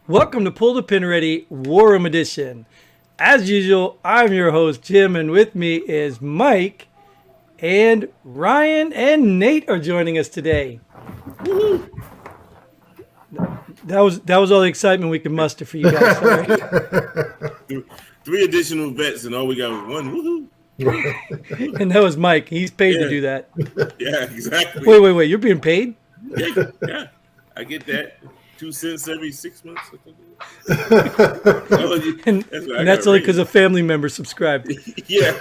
Welcome to Pull the Pin Ready War Room Edition. As usual, I'm your host, Jim, and with me is Mike, and Ryan and Nate are joining us today. That was all the excitement we could muster for you guys. Sorry. Three additional vets, and all we got was one. Woohoo! And that was Mike. He's paid to do that. Yeah, exactly. Wait. You're being paid? Yeah. I get that. 2 cents every 6 months. And that's only because a family member subscribed. Yeah.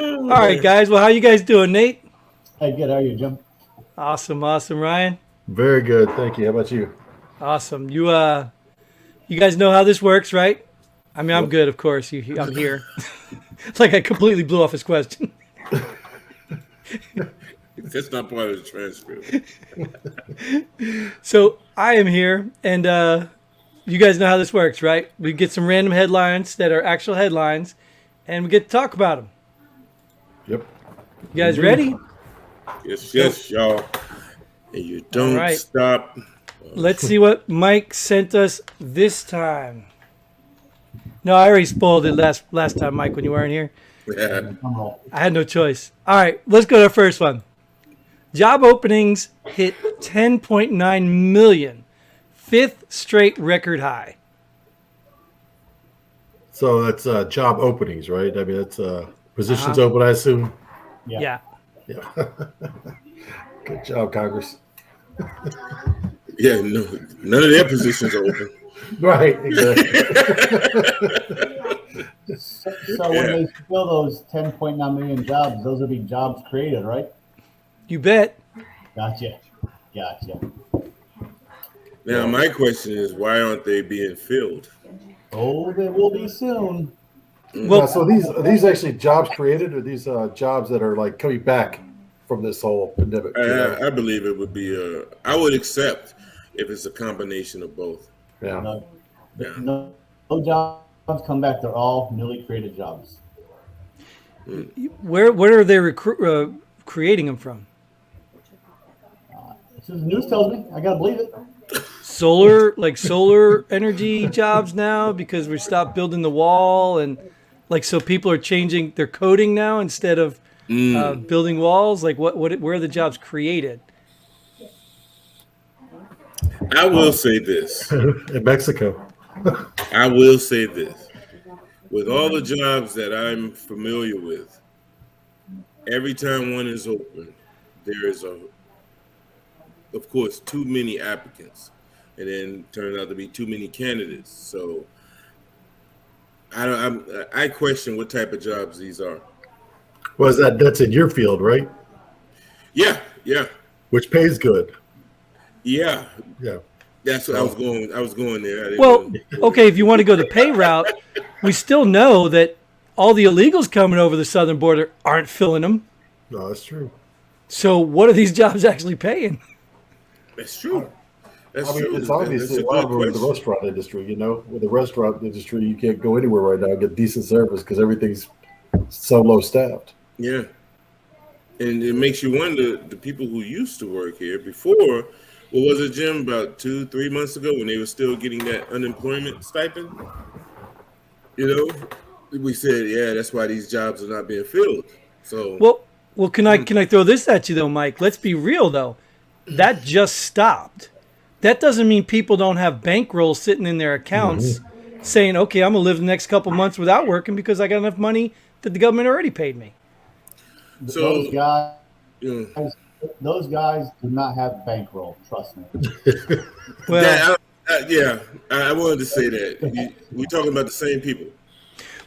All right, guys. Well, how you guys doing, Nate? Hey, good. How are you, Jim? Awesome, Ryan. Very good, thank you. How about you? Awesome. You guys know how this works, right? I mean, I'm good, of course. I'm here. It's like I completely blew off his question. That's not part of the transcript. So I am here, and you guys know how this works, right? We get some random headlines that are actual headlines, and we get to talk about them. Yep. You guys ready? Yes, y'all. And you don't stop. Let's see what Mike sent us this time. No, I already spoiled it last time, Mike, when you weren't here. Yeah. I had no choice. All right, let's go to the first one. Job openings hit 10.9 million, fifth straight record high. So that's job openings, right? I mean, that's positions open, I assume. Yeah. Good job, Congress. Yeah, no, none of their positions are open. Right, exactly. So when they fill those 10.9 million jobs, those will be jobs created, right? You bet. Gotcha. Now, my question is, why aren't they being filled? Oh, they will be soon. Well, So these actually jobs created, or these jobs that are like coming back from this whole pandemic? I believe it would be I would accept if it's a combination of both. Yeah. No jobs come back. They're all newly created jobs. where are they creating them from? This is news tells me. I gotta believe it. Solar energy jobs now, because we stopped building the wall, and so people are changing their coding now instead of building walls. Like where are the jobs created? I will say this. In Mexico. I will say this. With all the jobs that I'm familiar with, every time one is open, there is of course, too many applicants, and then turns out to be too many candidates. So I question what type of jobs these are. Was that's in your field, right? Yeah. Which pays good. Yeah. Yeah. That's what I was going there. Well, okay, if you want to go the pay route, we still know that all the illegals coming over the southern border aren't filling them. No, that's true. So what are these jobs actually paying? That's true. I mean, it's obviously a lot of the restaurant industry. You know, with the restaurant industry, you can't go anywhere right now and get decent service because everything's so low staffed. Yeah. And it makes you wonder, the people who used to work here before, what was it, Jim, about 2-3 months ago when they were still getting that unemployment stipend? You know, we said, yeah, that's why these jobs are not being filled. So well, can I throw this at you though, Mike? Let's be real though. That just stopped. That doesn't mean people don't have bankrolls sitting in their accounts saying, okay, I'm gonna live the next couple months without working because I got enough money that the government already paid me. So those guys do not have bankroll. Trust me. Well, I wanted to say that. We're talking about the same people.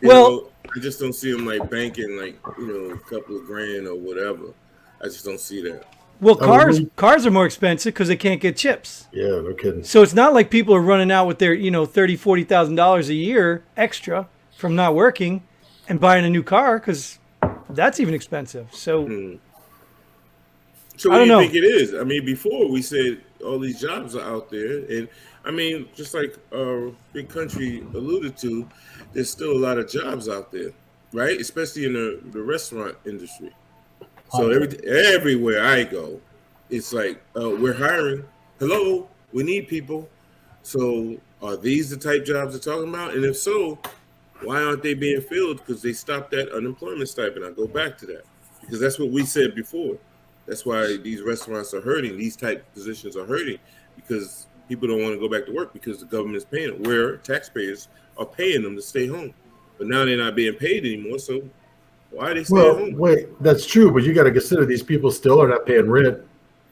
I just don't see them like banking like a couple of grand or whatever. I just don't see that. Well, cars are more expensive because they can't get chips. Yeah, no kidding. So it's not like people are running out with their $30,000-$40,000 a year extra from not working and buying a new car, because that's even expensive. So, So what do you think it is? I mean, before we said all these jobs are out there, and I mean, just like Big Country alluded to, there's still a lot of jobs out there, right? Especially in the restaurant industry. So everywhere I go, it's like we're hiring. Hello, we need people. So are these the type jobs they're talking about? And if so, why aren't they being filled? Because they stopped that unemployment stipend. I go back to that because that's what we said before. That's why these restaurants are hurting. These type positions are hurting because people don't want to go back to work because the government's paying it. Where taxpayers are paying them to stay home, but now they're not being paid anymore. So why are they staying home? Wait, that's true, but you got to consider these people still are not paying rent,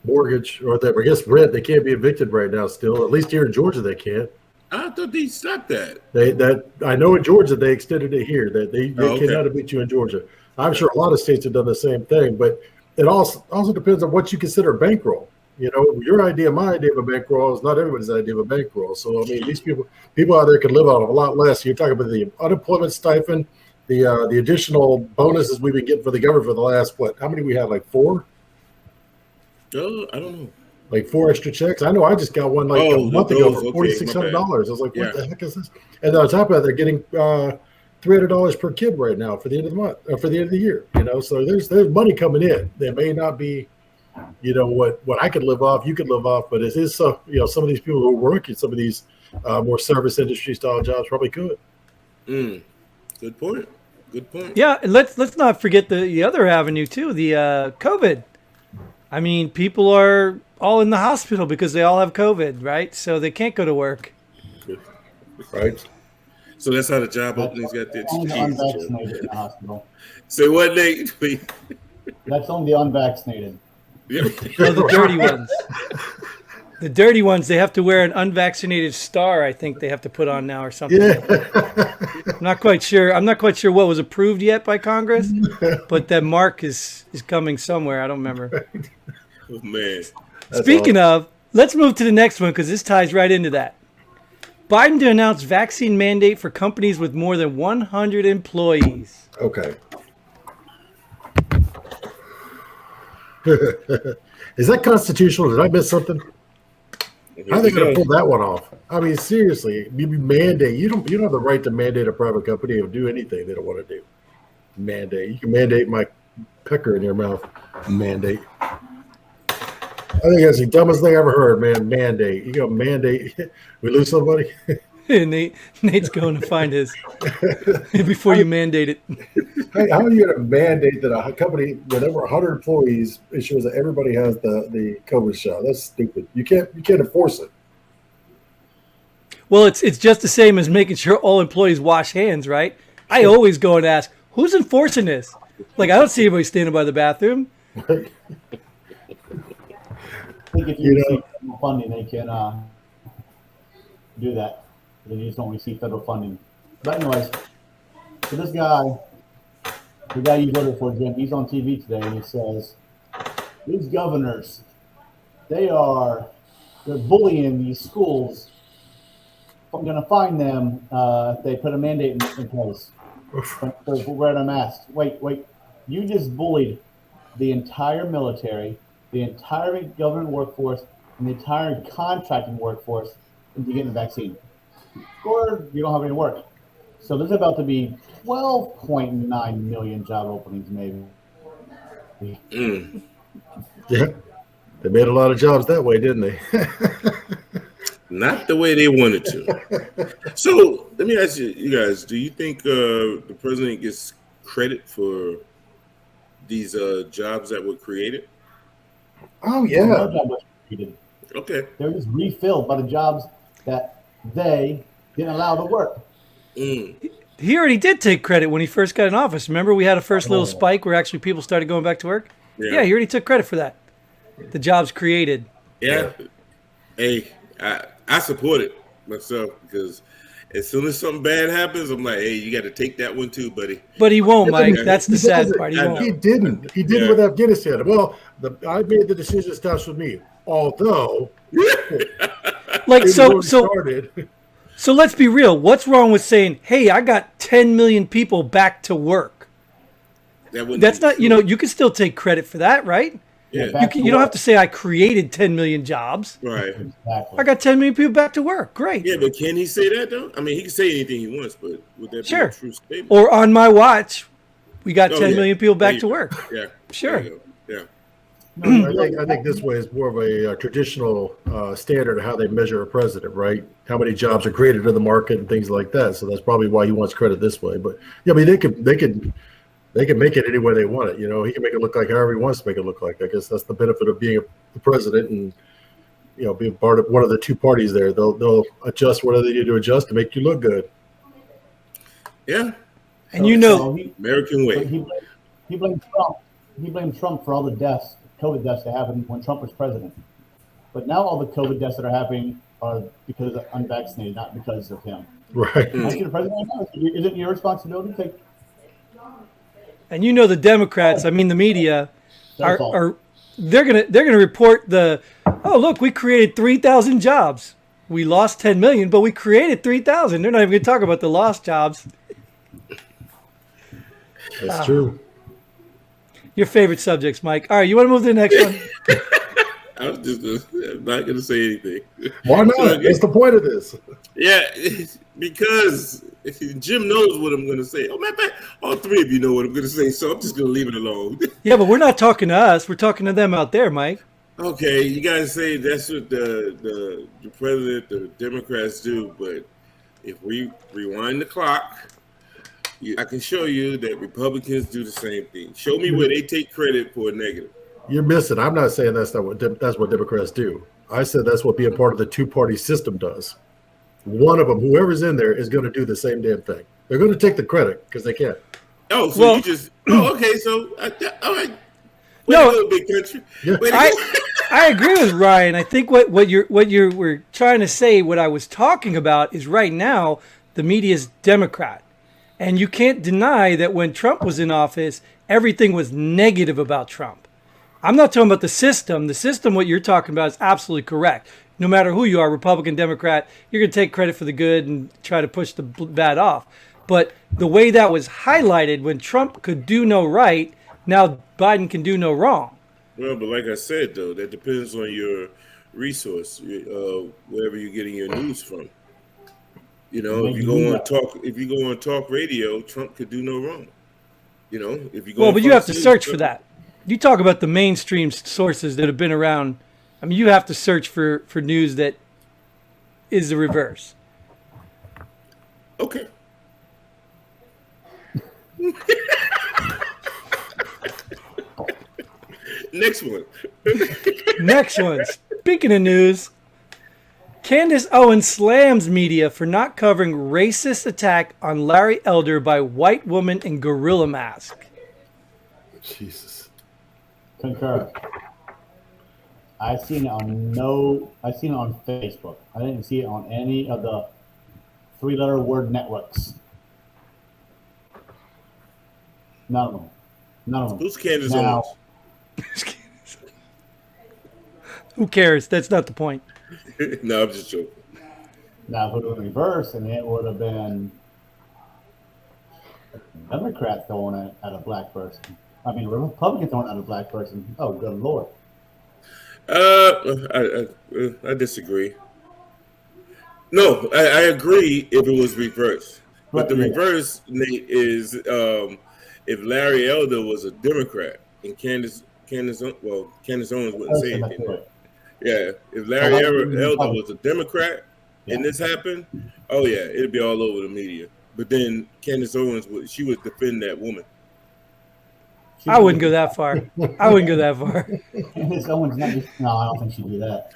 mortgage, or I guess rent. They can't be evicted right now. Still, at least here in Georgia, they can't. I thought they stopped that. I know in Georgia they extended it here that they cannot evict you in Georgia. I'm sure a lot of states have done the same thing, but it also depends on what you consider bankroll. You know, your idea, my idea of a bankroll is not everybody's idea of a bankroll. So I mean, these people out there can live out of a lot less. You're talking about the unemployment stipend, the additional bonuses we've been getting for the government for the last how many we had, like 4? I don't know. Like 4 extra checks. I know I just got one a month ago for $4,600. I was like, what the heck is this? And on top of that, they're getting $300 per kid right now for the end of the month, or for the end of the year. You know, so there's money coming in. There may not be, you know, what I could live off, you could live off, but it is some of these people who work in some of these more service industry style jobs probably could. Good point. Yeah, and let's not forget the other avenue too, the COVID. I mean, people are all in the hospital because they all have COVID, right? So they can't go to work. Right. So that's how the job openings got there. Only the unvaccinated in the hospital. Say what, Nate? That's only the unvaccinated. Yeah. Well, the dirty ones. The dirty ones, they have to wear an unvaccinated star, I think they have to put on now or something. Yeah. I'm not quite sure what was approved yet by Congress, but that mark is coming somewhere. I don't remember. Oh, man. Speaking of, let's move to the next one because this ties right into that. Biden to announce vaccine mandate for companies with more than 100 employees. Okay. Is that constitutional? Did I miss something? How are they going to pull that one off? I mean, seriously, you mandate. You don't have the right to mandate a private company to do anything they don't want to do. Mandate. You can mandate my pecker in your mouth. Mandate. I think that's the dumbest thing I ever heard, man. Mandate. You go mandate. We lose somebody? Nate's going to find his before you mandate it. Hey, how are you going to mandate that a company with over 100 employees ensures that everybody has the COVID shot? That's stupid. You can't enforce it. Well, it's just the same as making sure all employees wash hands, right? I always go and ask, who's enforcing this? Like, I don't see anybody standing by the bathroom. I think if you receive federal funding, they can do that. They just don't receive federal funding. But anyways, so this guy, the guy you voted for, Jim, he's on TV today and he says, these governors, they're bullying these schools. I'm going to fine them if they put a mandate in place for wearing a mask. Wait. You just bullied the entire military, the entire government workforce, and the entire contracting workforce into getting a vaccine. Or you don't have any work. So there's about to be 12.9 million job openings, maybe. Yeah, they made a lot of jobs that way, didn't they? Not the way they wanted to. So let me ask you guys: do you think the president gets credit for these jobs that were created? Oh yeah. No job was created. Okay. They were just refilled by the jobs that they didn't allow to work. He already did take credit when he first got in office. Remember, we had a first little spike where actually people started going back to work? Yeah, he already took credit for that. The jobs created. Yeah. Hey, I support it myself because as soon as something bad happens, I'm like, hey, you got to take that one too, buddy. But he won't, Mike. That's the sad part. He didn't. He didn't with Afghanistan. Well, I made the decision starts with me. Although, like so let's be real. What's wrong with saying, hey, I got 10 million people back to work? That's not, you can still take credit for that, right? Yeah. You don't have to say I created 10 million jobs. Right. Exactly. I got 10 million people back to work. Great. Yeah, but can he say that though? I mean, he can say anything he wants, but would that be a true statement? Or on my watch, we got 10 million people back to work. Yeah. Sure. Yeah. I think this way is more of a traditional standard of how they measure a president, right? How many jobs are created in the market and things like that. So that's probably why he wants credit this way. But yeah, I mean, they can make it any way they want it. You know, he can make it look like however he wants to make it look like. I guess that's the benefit of being the president and, you know, being part of one of the two parties there. They'll adjust whatever they need to adjust to make you look good. Yeah. And you know, American way. He blamed Trump. He blamed Trump for all the deaths, COVID deaths that happened when Trump was president. But now all the COVID deaths that are happening are because of unvaccinated, not because of him. Right. Once you're the president, is it your responsibility to take? And you know, the Democrats, I mean the media, are they're gonna report look, we created 3,000 jobs. We lost 10 million, but we created 3,000. They're not even gonna talk about the lost jobs. That's true. Your favorite subjects, Mike. All right, you want to move to the next one? I'm not going to say anything. Why not? That's the point of this. Yeah, because Jim knows what I'm going to say. Oh, man, all three of you know what I'm going to say, so I'm just going to leave it alone. Yeah, but we're not talking to us. We're talking to them out there, Mike. Okay, you guys say that's what the president, the Democrats do, but if we rewind the clock, I can show you that Republicans do the same thing. Show me where they take credit for a negative. You're missing. I'm not saying that's what Democrats do. I said that's what being part of the two-party system does. One of them, whoever's in there, is going to do the same damn thing. They're going to take the credit because they can. Oh, so you just okay. So all right. No, big country. Yeah. I agree with Ryan. I think what you were trying to say, what I was talking about, is right now the media is Democrat. And you can't deny that when Trump was in office, everything was negative about Trump. I'm not talking about the system. The system, what you're talking about, is absolutely correct. No matter who you are, Republican, Democrat, you're going to take credit for the good and try to push the bad off. But the way that was highlighted, when Trump could do no right, now Biden can do no wrong. Well, but like I said, though, that depends on your resource, wherever you're getting your news from. You know, if you go on talk radio, Trump could do no wrong. You know, if you go. But you have to search for that. You talk about the mainstream sources that have been around. I mean, you have to search for news that is the reverse. Okay. Next one. Next one. Speaking of news. Candace Owens slams media for not covering racist attack on Larry Elder by white woman in gorilla mask. Jesus. Concur. I seen it on Facebook. I didn't see it on any of the three-letter word networks. None of them. Who's Candace Owens? Who cares? That's not the point. No, I'm just joking. Now, if it would have reversed, and it would have been a Democrat throwing it at a black person. I mean, a Republican throwing it at a black person. Oh, good Lord. I disagree. No, I agree if it was reversed. But the reverse, Nate, is if Larry Elder was a Democrat and Candace Owens wouldn't say anything. Yeah, if Larry Elder was a Democrat and this happened, oh yeah, it'd be all over the media. But then Candace Owens she would defend that woman. I wouldn't go that far. Candace Owens, no, I don't think she'd do that.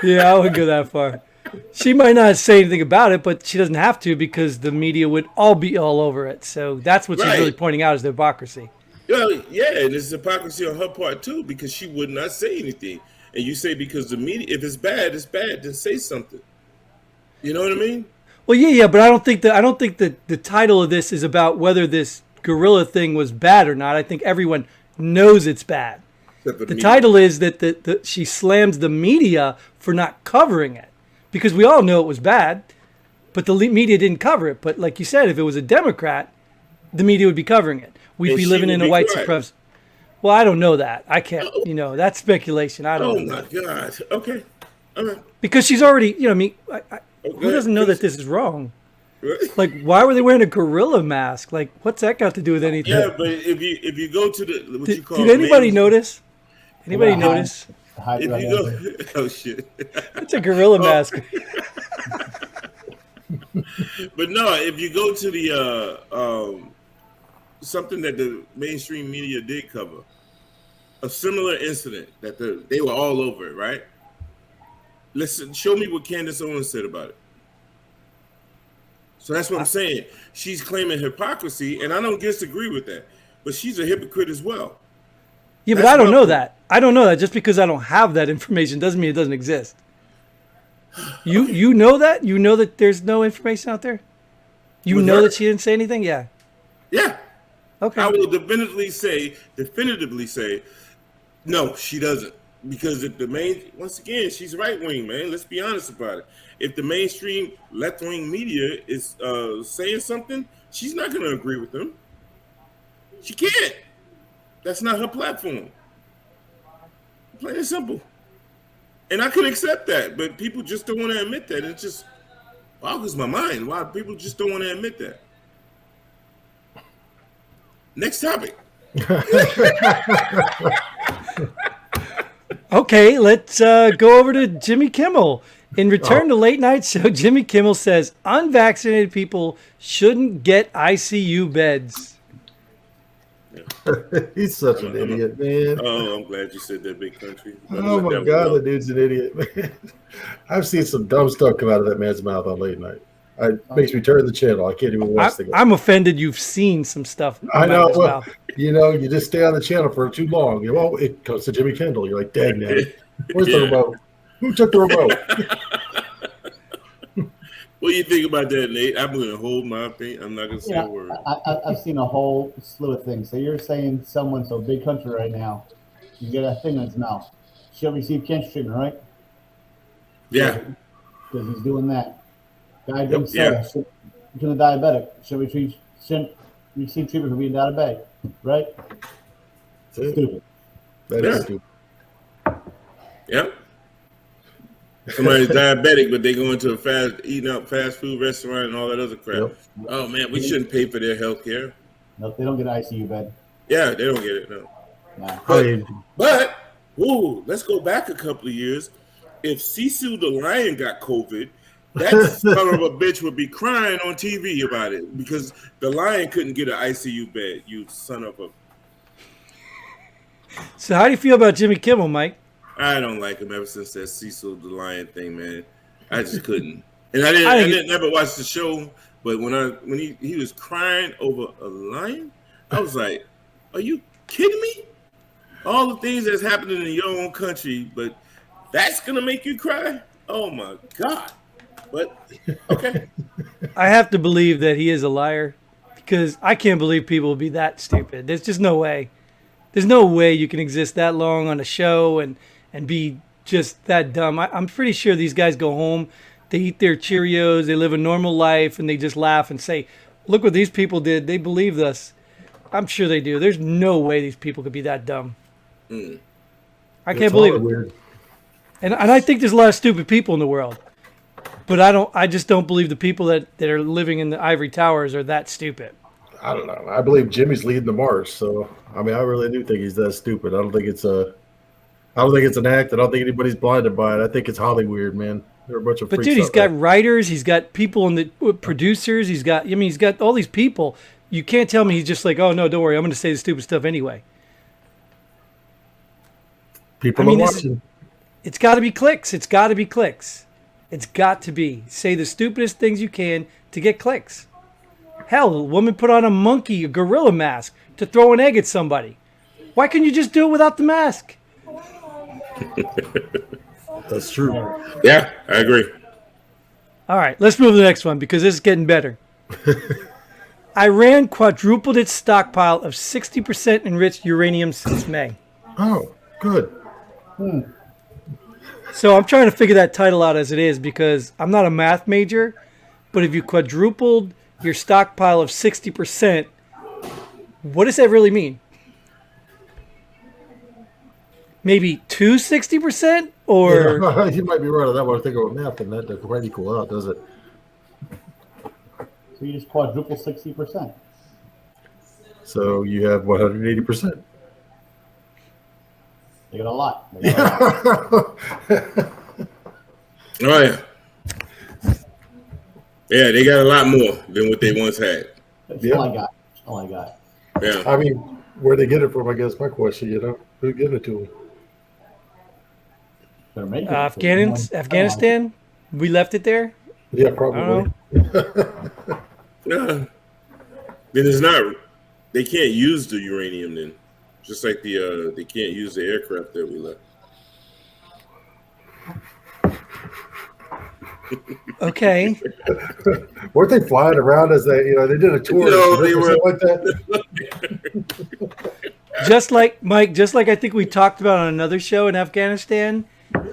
Yeah, I wouldn't go that far. She might not say anything about it, but she doesn't have to because the media would all be all over it. So that's what she's really pointing out is the hypocrisy. Well, yeah, and it's hypocrisy on her part too because she would not say anything. And you say because the media, if it's bad, then say something. You know what I mean? Well, yeah, but I don't think that the title of this is about whether this gorilla thing was bad or not. I think everyone knows it's bad. The title is that she slams the media for not covering it because we all know it was bad, but the media didn't cover it. But like you said, if it was a Democrat, the media would be covering it. We'd be living in a white supremacist. Well, I don't know that. I can't, that's speculation. I don't know. Oh, my God. Okay. All right. Because she's already, who doesn't know that this is wrong? Like, why were they wearing a gorilla mask? Like, what's that got to do with anything? Yeah, but if you go to the, did anybody notice? Anybody notice? Hide If right you answer. go, oh shit. It's a gorilla mask. But no, if you go to the something that the mainstream media did cover, a similar incident that they were all over it, right? Listen, show me what Candace Owens said about it. So that's what I'm saying. She's claiming hypocrisy, and I don't disagree with that. But she's a hypocrite as well. Yeah, but I don't know that. I don't know that. Just because I don't have that information doesn't mean it doesn't exist. You know that? You know that there's no information out there? You know that she didn't say anything? Yeah. Yeah. Okay. I will definitively say, no, she doesn't. Because if once again, she's right wing, man. Let's be honest about it. If the mainstream left wing media is saying something, she's not going to agree with them. She can't. That's not her platform. Plain and simple. And I can accept that, but people just don't want to admit that. It just boggles my mind why people just don't want to admit that. Next topic. Okay, let's go over to Jimmy Kimmel. In return to late night show, Jimmy Kimmel says unvaccinated people shouldn't get ICU beds. He's such an idiot, man. Oh, I'm glad you said that, big country. Oh my God, the dude's an idiot, man. I've seen some dumb stuff come out of that man's mouth on late night. It makes me turn the channel. I can't even watch the game. I'm offended you've seen some stuff. I know. Well, you just stay on the channel for too long. It comes to Jimmy Kimmel. You're like, dang, man. Where's the remote? Who took the remote? What do you think about that, Nate? I'm going to hold my opinion. I'm not going to say a word. I've seen a whole slew of things. So you're saying someone so big country right now, you get a thing in his mouth. She'll receive cancer treatment, right? Yeah. Because he's doing that. Guy drinks soda. Become a diabetic. Shouldn't receive treatment for being diabetic, right? Stupid. That is stupid. Yep. Somebody's diabetic, but they go into eating out fast food restaurant and all that other crap. Yep. Oh man, we shouldn't pay for their health care. No, they don't get an ICU bed. Yeah, they don't get it. No. Nah. But let's go back a couple of years. If Cecil the lion got COVID, that son of a bitch would be crying on TV about it because the lion couldn't get an ICU bed. You son of a. So how do you feel about Jimmy Kimmel, Mike? I don't like him ever since that Cecil the lion thing, man. I just couldn't. And I didn't never watch the show, but when he was crying over a lion, I was like, are you kidding me? All the things that's happening in your own country, but that's gonna make you cry? Oh my God. But okay. I have to believe that he is a liar because I can't believe people would be that stupid. There's just no way. There's no way you can exist that long on a show and be just that dumb. I'm pretty sure these guys go home, they eat their Cheerios, they live a normal life, and they just laugh and say, look what these people did. They believed us. I'm sure they do. There's no way these people could be that dumb. I can't believe it. Weird. And I think there's a lot of stupid people in the world. But I just don't believe the people that are living in the ivory towers are that stupid. I don't know. I believe Jimmy's leading the march. So, I mean, I really do think he's that stupid. I don't think it's an act. I don't think anybody's blinded by it. I think it's Hollywood, man. They're a bunch of freaks. But dude, he's got writers. He's got people in the producers. He's got all these people. You can't tell me he's just like, oh, no, don't worry. I'm going to say the stupid stuff anyway. People are watching. It's got to be clicks. It's got to be clicks. It's got to be. Say the stupidest things you can to get clicks. Hell, a woman put on a gorilla mask to throw an egg at somebody. Why can't you just do it without the mask? That's true. Yeah, I agree. All right, let's move to the next one because this is getting better. Iran quadrupled its stockpile of 60% enriched uranium since May. Oh, good. So I'm trying to figure that title out as it is because I'm not a math major, but if you quadrupled your stockpile of 60%, what does that really mean? Maybe 60%? Or yeah, you might be right on that one. I think about math, and that doesn't quite equal out, does it? So you just quadruple 60%. So you have 180%. They got a lot. They got a lot. Oh yeah. Yeah, they got a lot more than what they once had. That's all I got. That's all I got. Yeah. I mean, where they get it from, I guess my question, who give it to them? Afghanistan? We left it there? Yeah, probably. Then it's not. They can't use the uranium then, just like they can't use the aircraft that we left. Okay. Weren't they flying around as they did a tour? No, they were like that. Just like Mike, I think we talked about on another show in Afghanistan,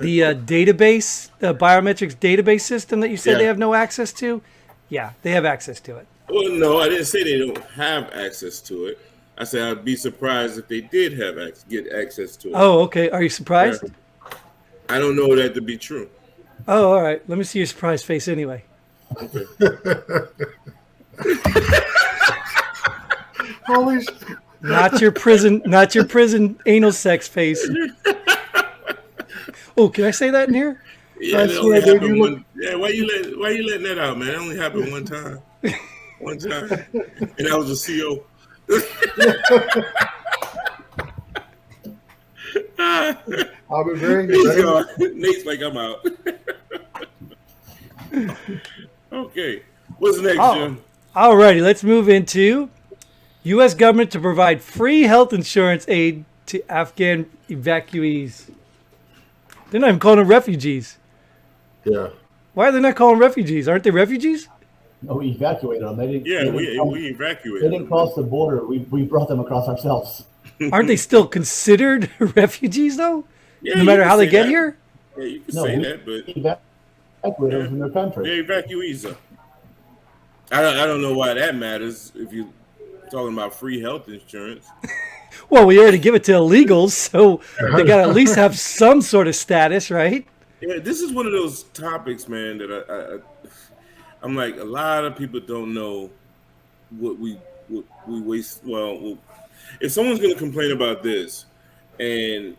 the database, the biometrics database system that you said they have no access to. Yeah, they have access to it. Well, no, I didn't say they don't have access to it. I said I'd be surprised if they did get access to it. Oh, okay. Are you surprised? Yeah. I don't know that to be true. Oh, all right. Let me see your surprised face anyway. Okay. Holy shit. Not your prison anal sex face. Oh, can I say that in here? Yeah, why you letting that out, man? It only happened one time. One time. And that was a CO. I'll be very good. Nate's like, I'm out. Okay. What's next, Jim? All righty. Let's move into U.S. government to provide free health insurance aid to Afghan evacuees. They're not even calling them refugees. Yeah. Why are they not calling them refugees? Aren't they refugees? No, we evacuated them. They didn't. Yeah, we evacuated. They didn't cross the border. We brought them across ourselves. Aren't they still considered refugees, though? Yeah, no matter how they get here? Yeah, you can say that, but evacuated them from their country. They're evacuees. I don't know why that matters if you're talking about free health insurance. Well, we already give it to illegals, so they got to at least have some sort of status, right? Yeah, this is one of those topics, man, that I'm like, a lot of people don't know what we waste. Well, if someone's going to complain about this, and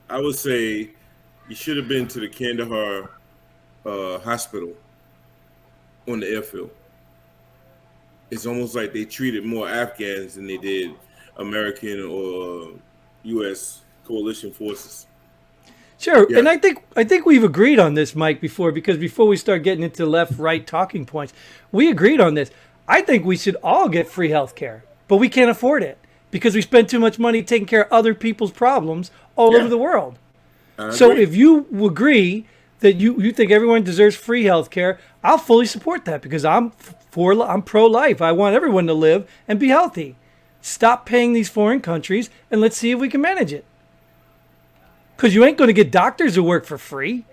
I would say you should have been to the Kandahar hospital on the airfield. It's almost like they treated more Afghans than they did American or U.S. coalition forces. Sure, yeah. And I think we've agreed on this, Mike, before, because before we start getting into left-right talking points, we agreed on this. I think we should all get free health care, but we can't afford it because we spend too much money taking care of other people's problems all over the world. So if you agree that you think everyone deserves free health care, I'll fully support that because I'm pro-life. I want everyone to live and be healthy. Stop paying these foreign countries and let's see if we can manage it. Because you ain't going to get doctors who work for free.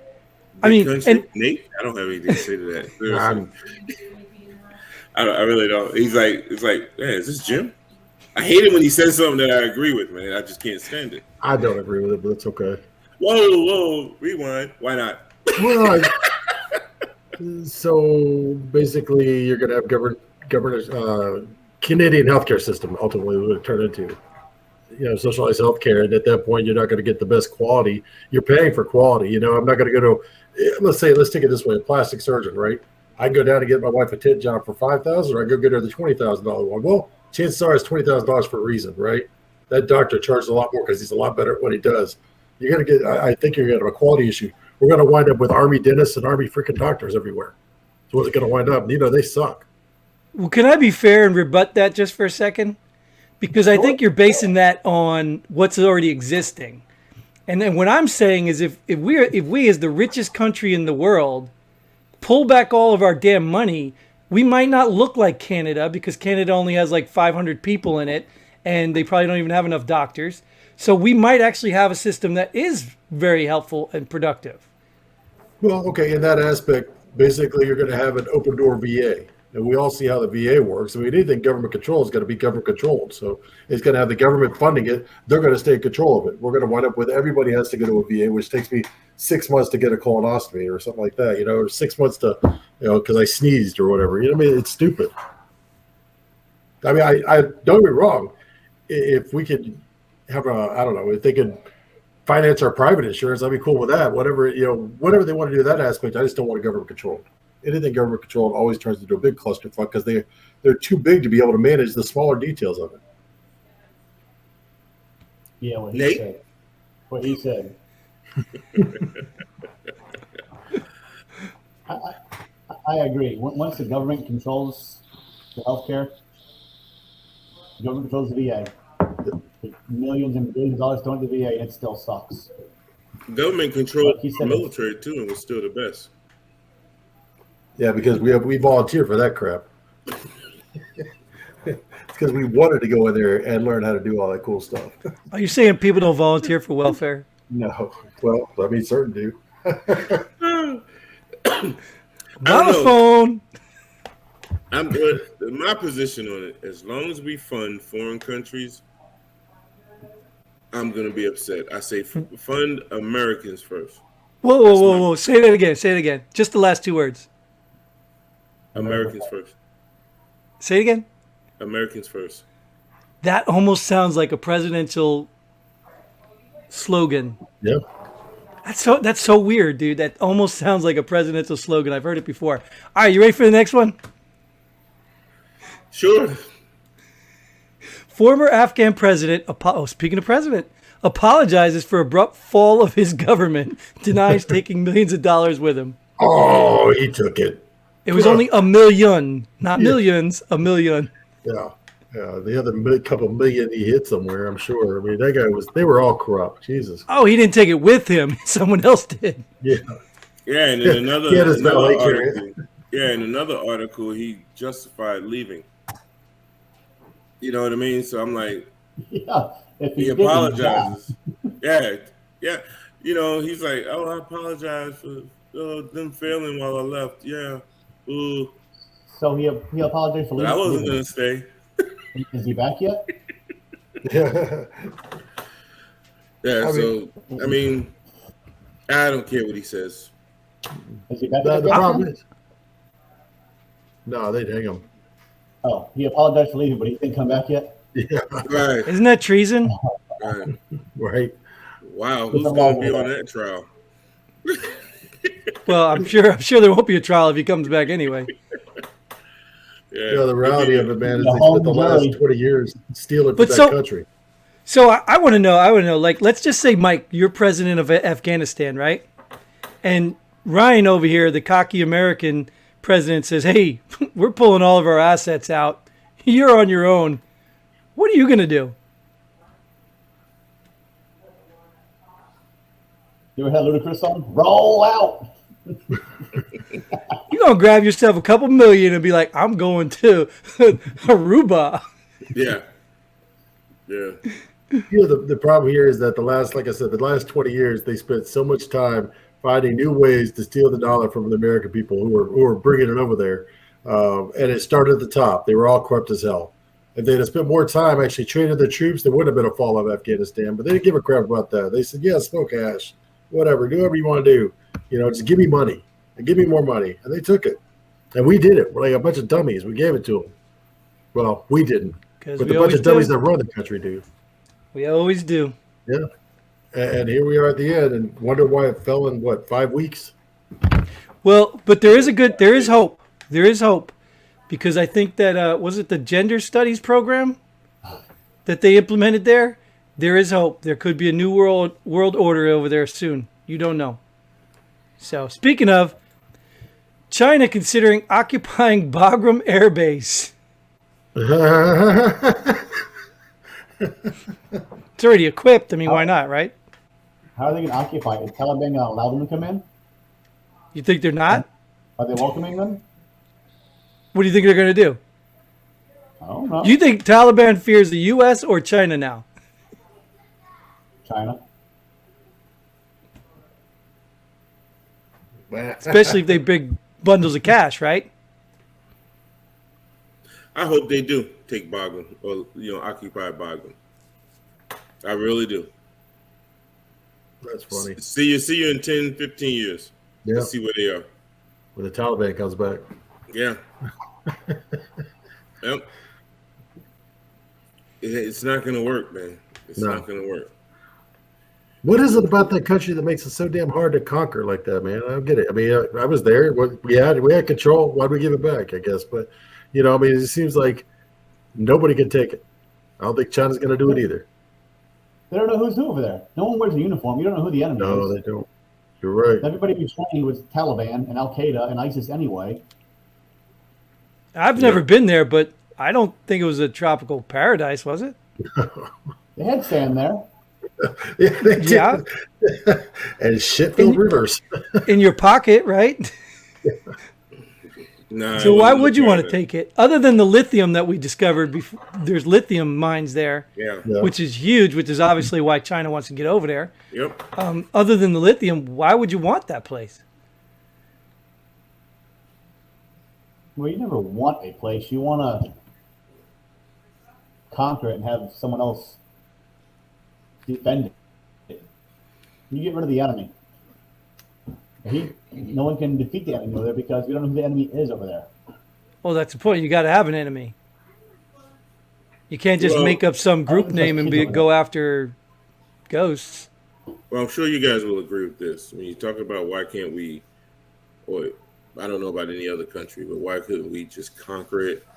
Nate, I don't have anything to say to that. I really don't. It's like, man, is this Jim? I hate it when he says something that I agree with, man. I just can't stand it. I don't agree with it, but it's okay. Whoa, rewind. Why not? Well, so basically, you're going to have government Canadian healthcare system ultimately would turn into. Socialized healthcare, and at that point, you're not going to get the best quality. You're paying for quality. I'm not going to go to, let's take it this way, a plastic surgeon, right? I can go down and get my wife a tit job for $5,000, or I go get her the $20,000 one. Well, chances are it's $20,000 for a reason, right? That doctor charges a lot more because he's a lot better at what he does. You're going to get, I think you're going to have a quality issue. We're going to wind up with Army dentists and Army freaking doctors everywhere. So what's it going to wind up? They suck. Well, can I be fair and rebut that just for a second? Because I think you're basing that on what's already existing. And then what I'm saying is if we as the richest country in the world pull back all of our damn money, we might not look like Canada because Canada only has like 500 people in it and they probably don't even have enough doctors. So we might actually have a system that is very helpful and productive. Well, okay, in that aspect, basically you're going to have an open door VA. And we all see how the VA works. I mean, anything government control is going to be government controlled. So it's going to have the government funding it. They're going to stay in control of it. We're going to wind up with everybody has to go to a VA, which takes me 6 months to get a colonoscopy or something like that, or 6 months to, because I sneezed or whatever. It's stupid. I mean, I don't get me wrong. If we could have I don't know, if they could finance our private insurance, I'd be cool with that. Whatever, whatever they want to do that aspect, I just don't want it government controlled. Anything government controlled always turns into a big clusterfuck because they're too big to be able to manage the smaller details of it. Yeah, what he Nate? said. What he said. I agree. Once the government controls the healthcare, the government controls the VA. Millions and billions of dollars going to the VA, and it still sucks. Government controlled Like he the said, military too, and was still the best. Yeah, because we volunteer for that crap. It's because we wanted to go in there and learn how to do all that cool stuff. Are you saying people don't volunteer for welfare? No, well, I mean, certain do. Telephone. I'm good. My position on it, as long as we fund foreign countries, I'm going to be upset. I say fund Americans first. Whoa. Say that again. Just the last two words. Americans first. Say it again. Americans first. That almost sounds like a presidential slogan. Yeah. That's so weird, dude. That almost sounds like a presidential slogan. I've heard it before. All right, you ready for the next one? Sure. Former Afghan president, speaking of president, apologizes for abrupt fall of his government, denies taking millions of dollars with him. Oh, he took it. It was only $1 million, not millions, $1 million. Yeah. Yeah, the other couple million he hit somewhere, I'm sure. I mean, that guy they were all corrupt. Jesus. Oh, he didn't take it with him. Someone else did. Yeah. Yeah, and in another article, he justified leaving. You know what I mean? So I'm like, yeah, if he apologizes. Yeah. He's like, oh, I apologize for them failing while I left. Yeah. Ooh. So he apologized for leaving. I wasn't going to stay. Is he back yet? Yeah. I mean, I don't care what he says. Is he back The yet? problem is, no, they'd hang him. Oh, he apologized for leaving, but he didn't come back yet? Yeah. Right. Isn't that treason? Right. Wow. Who's What's going wrong to be with on that? that trial? Well, I'm sure there won't be a trial if he comes back anyway. Yeah. The reality of it, man, is The they spent the home last jury. 20 years stealing But from that country. So I want to know, like, let's just say, Mike, you're president of Afghanistan, right? And Ryan over here, the cocky American president, says, hey, we're pulling all of our assets out. You're on your own. What are you going to do? You ever had Ludacris on? Roll out. You're going to grab yourself a couple million and be like, I'm going to Aruba. Yeah. Yeah. The problem here is that the last 20 years, they spent so much time finding new ways to steal the dollar from the American people who were bringing it over there. And it started at the top. They were all corrupt as hell. If they'd have spent more time actually training their troops, there wouldn't have been a fall of Afghanistan. But they didn't give a crap about that. They said, yeah, smoke ash, whatever, do whatever you want to do. Just give me money and give me more money. And they took it. And we did it. We're like a bunch of dummies. We gave it to them. Well, we didn't. But the bunch of dummies that run the country do. We always do. Yeah. And here we are at the end and wonder why it fell in, 5 weeks? Well, but there is hope. There is hope. Because I think that, was it the gender studies program that they implemented there? There is hope. There could be a new world order over there soon. You don't know. So, speaking of, China considering occupying Bagram Air Base. It's already equipped. I mean, why not, right? How are they going to occupy it? Is Taliban going to allow them to come in? You think they're not? Are they welcoming them? What do you think they're going to do? I don't know. You think Taliban fears the U.S. or China now? China. Especially if they bring bundles of cash, right? I hope they do take Bagram or occupy Bagram. I really do. That's funny. See you in 10, 15 years. Yeah. Let's see where they are. When the Taliban comes back. Yeah. Yep. It's not going to work, man. It's not going to work. What is it about that country that makes it so damn hard to conquer like that, man? I don't get it. I mean, I was there. We had control. Why'd we give it back? I guess, but I mean, it seems like nobody can take it. I don't think China's going to do it either. They don't know who's who over there. No one wears a uniform. You don't know who the enemy is. No, they don't. You're right. Everybody we trained was Taliban and Al Qaeda and ISIS anyway. I've never been there, but I don't think it was a tropical paradise, was it? They had sand there. Yeah. And shit-filled rivers. In your pocket, right? Nah, so why would you want to take it? Other than the lithium that we discovered before, there's lithium mines there, which is huge, which is obviously why China wants to get over there. Yep. Other than the lithium, why would you want that place? Well, you never want a place. You want to conquer it and have someone else defend it. You get rid of the enemy. No one can defeat the enemy over there because we don't know who the enemy is over there. Well, that's the point. You got to have an enemy. You can't just make up some group name and go after ghosts. Well, I'm sure you guys will agree with this. When you talk about why can't we, or I don't know about any other country, but why couldn't we just conquer it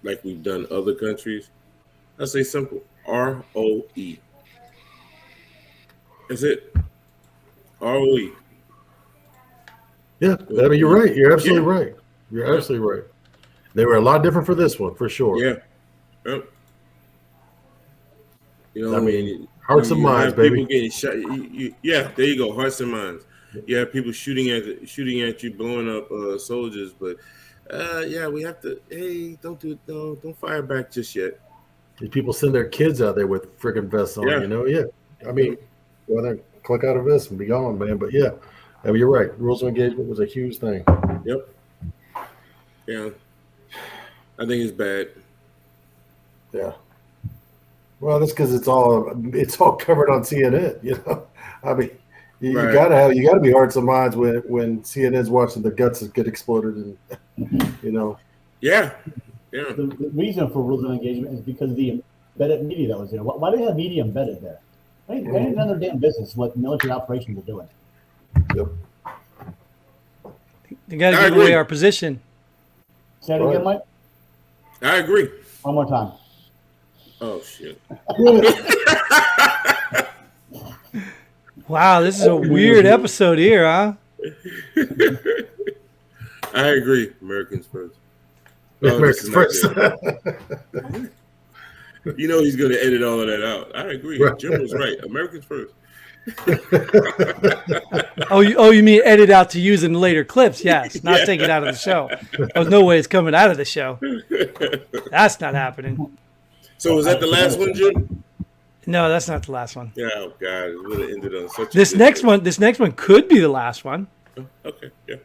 like we've done other countries? I say simple: ROE. That's it. ROE. Yeah, I mean, you're right. You're absolutely right. You're absolutely right. They were a lot different for this one, for sure. Yeah. Yep. I mean, hearts and minds, baby. People getting shot. Yeah, there you go. Hearts and minds. You have people shooting at you, blowing up soldiers. But we have to. Hey, don't do it. No, don't fire back just yet. People send their kids out there with friggin' vests on. Yeah. I mean, go there, click out a vest and be gone, man. But yeah. I mean, you're right. Rules of engagement was a huge thing. Yep. Yeah. I think it's bad. Yeah. Well, that's because it's all covered on CNN. I mean, you gotta be hearts and minds when CNN's watching the guts get exploded and Yeah. The reason for rules of engagement is because of the embedded media that was there. Why do they have media embedded there? They ain't none of their damn business what military operations are doing. Yep. You got to give away our position. Say it again, Mike. I agree. One more time. Oh shit! Wow, this is a weird episode here, huh? I agree. Americans first. Americans first. He's going to edit all of that out. I agree. Right. Jim was right. Americans first. You mean edit out to use in later clips? Yes, not take it out of the show. There's no way it's coming out of the show. That's not happening. So was that the last one, Jim? No, that's not the last one. Yeah, oh God, it would have ended on such. This next one could be the last one. Okay, yeah.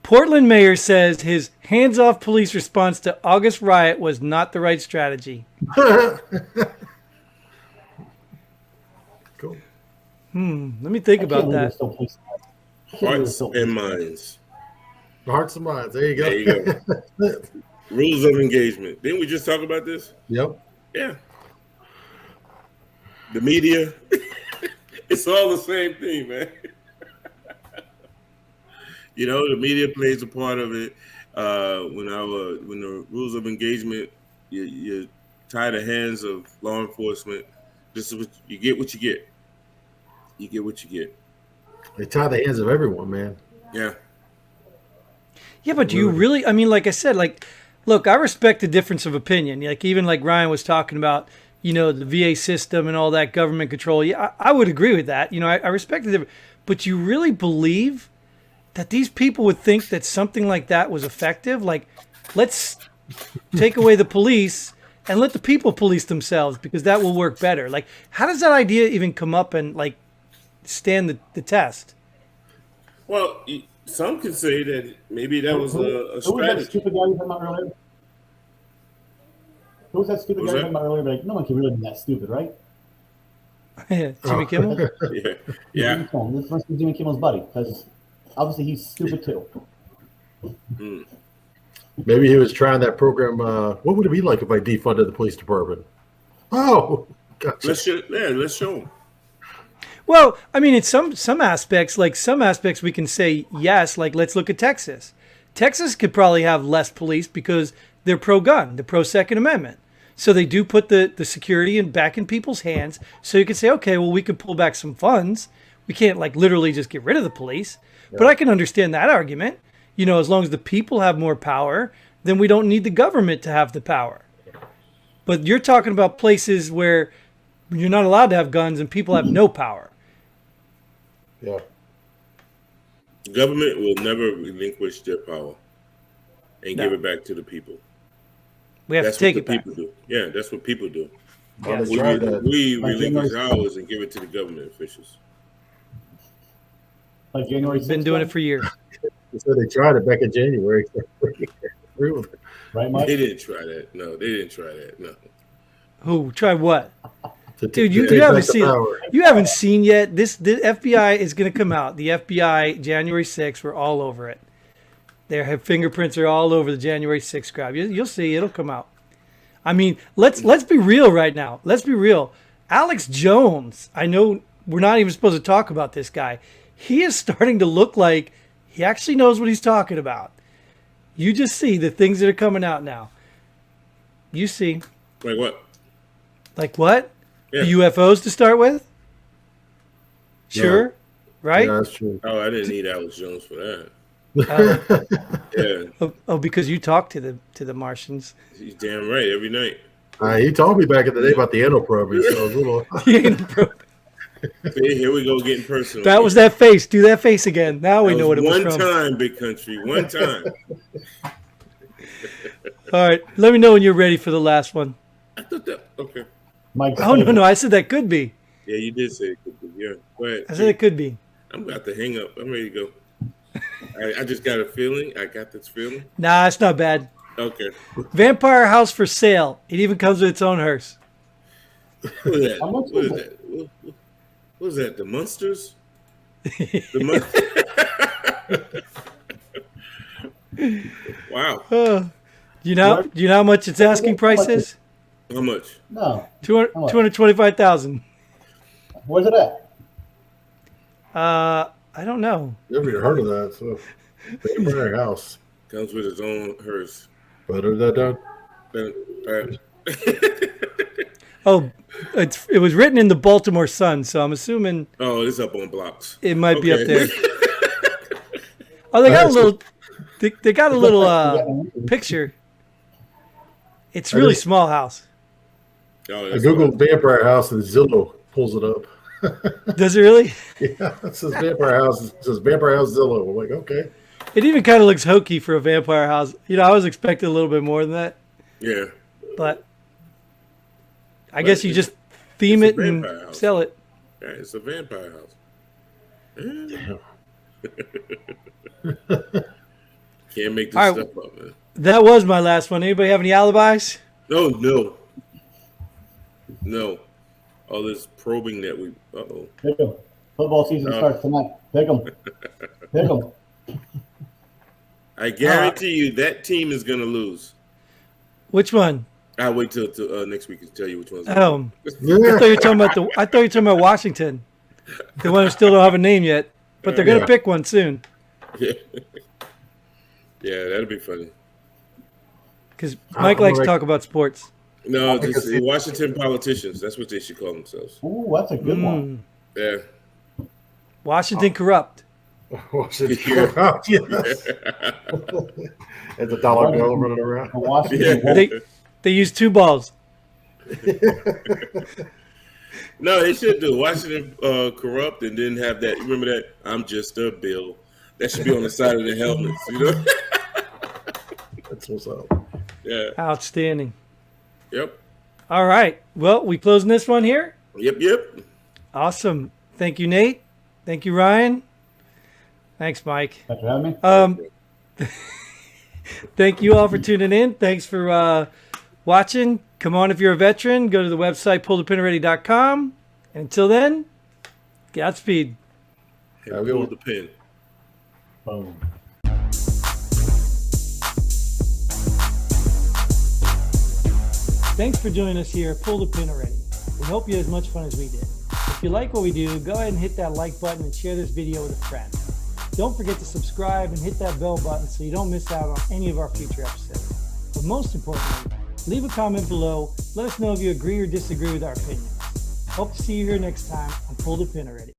Portland mayor says his hands-off police response to August riot was not the right strategy. Cool. Let me think about that. Hearts and minds. Hearts and minds. There you go. Rules of engagement. Didn't we just talk about this? Yep. Yeah. The media. It's all the same thing, man. The media plays a part of it. When the rules of engagement, you tie the hands of law enforcement. This is what you get. What you get. You get what you get. They tie the hands of everyone, man. Yeah. Yeah, but do you really? I mean, like I said, look, I respect the difference of opinion. Even like Ryan was talking about, the VA system and all that government control. Yeah, I would agree with that. I respect the difference. But you really believe that these people would think that something like that was effective? Like, let's take away the police and let the people police themselves because that will work better. Like, how does that idea even come up and stand the test? Well, some could say that maybe that was a strategy. Who was that stupid guy you were talking about earlier? Who was that stupid guy you were talking about earlier? No one can really be that stupid, right? Jimmy Kimmel? Yeah. This must be Jimmy Kimmel's buddy because obviously he's stupid too. Maybe he was trying that program. What would it be like if I defunded the police department? Oh, Gotcha. Let's show them. Well, I mean, in some aspects, we can say yes. Like, let's look at Texas. Texas could probably have less police because they're pro-gun, they're pro-Second Amendment. So they do put the security back in people's hands. So you can say, okay, well, we can pull back some funds. We can't like literally just get rid of the police. Yeah. But I can understand that argument. You know, as long as the people have more power, then we don't need the government to have the power. But you're talking about places where you're not allowed to have guns and people have no power. Yeah. Government will never relinquish their power and give it back to the people. We have to take it back. Do. Yeah, that's what people do. Yeah. We relinquish ours and give it to the government officials. Like January 6th. Been doing it for years. So they tried it back in January. Right, Mike? They didn't try that. No, they didn't try that. No. Who tried what? Dude, you haven't seen. You haven't seen yet. The FBI is going to come out. The FBI January 6th. We're all over it. Their fingerprints are all over the January 6th crowd. You'll see. It'll come out. I mean, let's be real right now. Let's be real. Alex Jones. I know we're not even supposed to talk about this guy. He is starting to look like he actually knows what he's talking about. You just see the things that are coming out now. You see. Like what? Like what? Yeah. The UFOs to start with? Sure. Yeah. Right? Yeah, that's true. Oh, I didn't need Alex Jones for that. Yeah. Oh, because you talked to the Martians. He's damn right every night. He told me back in the day about the anal probing, so I was a little. See, here we go getting personal. That was that face. Do that face again. Now we know what it was from. One time, big country. One time. All right. Let me know when you're ready for the last one. I thought that. Okay. Mike's Oh, no. I said that could be. Yeah, you did say it could be. Yeah. Go ahead. I said it could be. I'm about to hang up. I'm ready to go. I just got a feeling. I got this feeling. Nah, it's not bad. Okay. Vampire house for sale. It even comes with its own hearse. What is that? What is that? What is that? The Munsters? Wow. Do you know how much its asking price is? How much? No. 225,000. Where's it at? I don't know. Never even heard of that. So, Vampire house comes with its own hearse. Better that done. Oh, it was written in the Baltimore Sun, so I'm assuming. Oh, it's up on blocks. It might be up there. Oh, they got a little. They got a little picture. It's really small house. Oh, I googled Vampire house and Zillow pulls it up. Does it really? Yeah, it says Vampire house. It says Vampire house Zillow. I'm like, okay. It even kind of looks hokey for a vampire house. You know, I was expecting a little bit more than that. Yeah. But I guess you just theme it and sell it. Yeah, it's a vampire house. Can't make this stuff up, man. That was my last one. Anybody have any alibis? No. All this probing that we. Pick 'em. Football season starts tonight. Pick 'em. Pick 'em. I guarantee you that team is going to lose. Which one? I'll wait till next week to tell you which one's. I thought you were talking about Washington, the one who still don't have a name yet, but they're going to pick one soon. Yeah, that'll be funny. Because Mike likes to talk about sports. No, just Washington politicians. That's what they should call themselves. Ooh, that's a good one. Yeah. Washington corrupt. Washington corrupt. Yes. It's a dollar bill running around. They use 2 balls. No, they should do Washington corrupt and then have that. Remember that? I'm just a bill. That should be on the side of the helmets. You know. That's what's up. Yeah. Outstanding. Yep. All right. Well, we closing this one here? Yep. Awesome. Thank you, Nate. Thank you, Ryan. Thanks, Mike. Thanks for having me. Thank you all for tuning in. Thanks for watching. Come on, if you're a veteran, go to the website, pullthepinready.com. And until then, Godspeed. Pull the pin. Boom. Thanks for joining us here at Pull the Pin Already. We hope you had as much fun as we did. If you like what we do, go ahead and hit that like button and share this video with a friend. Don't forget to subscribe and hit that bell button so you don't miss out on any of our future episodes. But most importantly, leave a comment below. Let us know if you agree or disagree with our opinions. Hope to see you here next time on Pull the Pin Already.